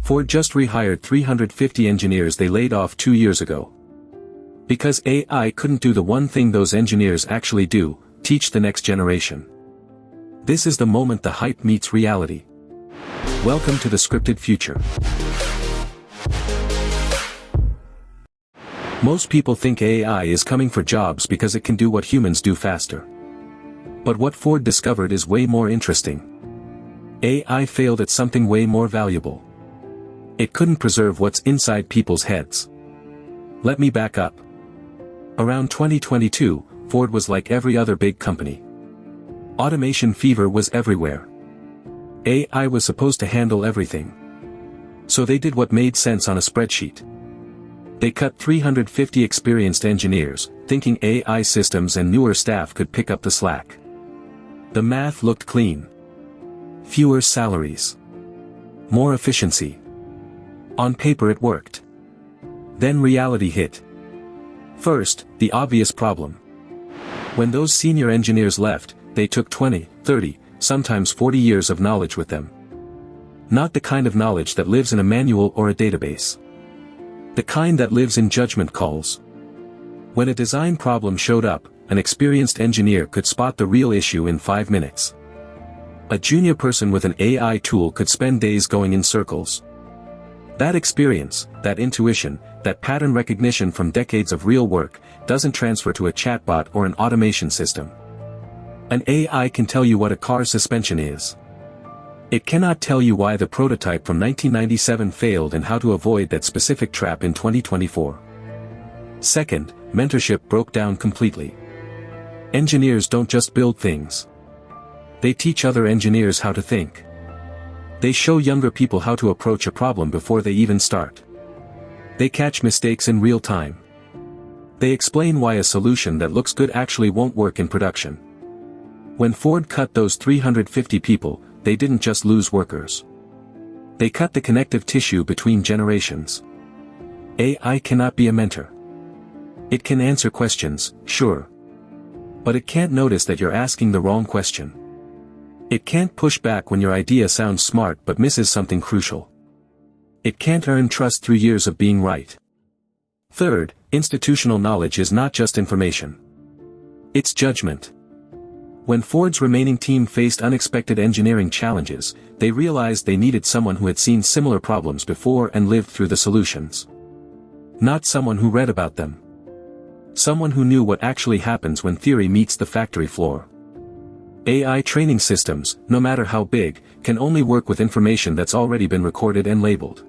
Ford just rehired 350 engineers they laid off 2 years ago. Because AI couldn't do the one thing those engineers actually do, teach the next generation. This is the moment the hype meets reality. Welcome to the scripted future. Most people think AI is coming for jobs because it can do what humans do faster. But what Ford discovered is way more interesting. AI failed at something way more valuable. It couldn't preserve what's inside people's heads. Let me back up. Around 2022, Ford was like every other big company. Automation fever was everywhere. AI was supposed to handle everything. So they did what made sense on a spreadsheet. They cut 350 experienced engineers, thinking AI systems and newer staff could pick up the slack. The math looked clean. Fewer salaries. More efficiency. On paper it worked. Then reality hit. First, the obvious problem. When those senior engineers left, they took 20, 30, sometimes 40 years of knowledge with them. Not the kind of knowledge that lives in a manual or a database. The kind that lives in judgment calls. When a design problem showed up, an experienced engineer could spot the real issue in 5 minutes. A junior person with an AI tool could spend days going in circles. That experience, that intuition, that pattern recognition from decades of real work, doesn't transfer to a chatbot or an automation system. An AI can tell you what a car's suspension is. It cannot tell you why the prototype from 1997 failed and how to avoid that specific trap in 2024. Second, mentorship broke down completely. Engineers don't just build things. They teach other engineers how to think. They show younger people how to approach a problem before they even start. They catch mistakes in real time. They explain why a solution that looks good actually won't work in production. When Ford cut those 350 people, they didn't just lose workers. They cut the connective tissue between generations. AI cannot be a mentor. It can answer questions, sure. But it can't notice that you're asking the wrong question. It can't push back when your idea sounds smart but misses something crucial. It can't earn trust through years of being right. Third, institutional knowledge is not just information. It's judgment. When Ford's remaining team faced unexpected engineering challenges, they realized they needed someone who had seen similar problems before and lived through the solutions. Not someone who read about them. Someone who knew what actually happens when theory meets the factory floor. AI training systems, no matter how big, can only work with information that's already been recorded and labeled.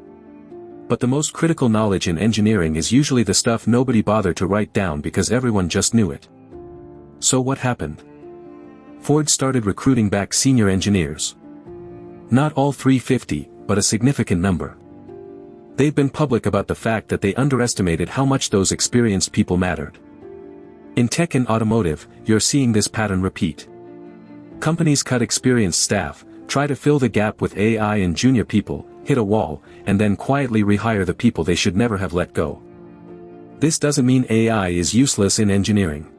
But the most critical knowledge in engineering is usually the stuff nobody bothered to write down because everyone just knew it. So what happened? Ford started recruiting back senior engineers. Not all 350, but a significant number. They've been public about the fact that they underestimated how much those experienced people mattered. In tech and automotive, you're seeing this pattern repeat. Companies cut experienced staff, try to fill the gap with AI and junior people, hit a wall, and then quietly rehire the people they should never have let go. This doesn't mean AI is useless in engineering.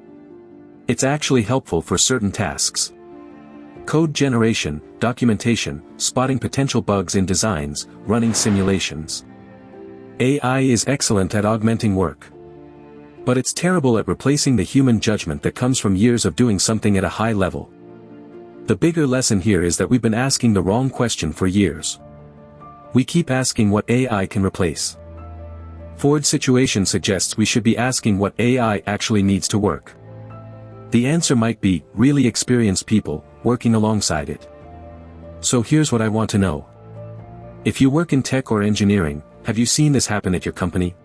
It's actually helpful for certain tasks. Code generation, documentation, spotting potential bugs in designs, running simulations. AI is excellent at augmenting work. But it's terrible at replacing the human judgment that comes from years of doing something at a high level. The bigger lesson here is that we've been asking the wrong question for years. We keep asking what AI can replace. Ford's situation suggests we should be asking what AI actually needs to work. The answer might be really experienced people, working alongside it. So here's what I want to know. If you work in tech or engineering, have you seen this happen at your company?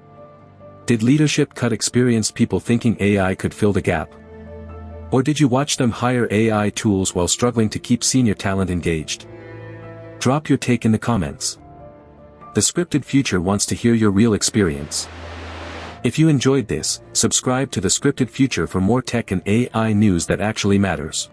Did leadership cut experienced people thinking AI could fill the gap? Or did you watch them hire AI tools while struggling to keep senior talent engaged? Drop your take in the comments. The Scripted Future wants to hear your real experience. If you enjoyed this, subscribe to The Scripted Future for more tech and AI news that actually matters.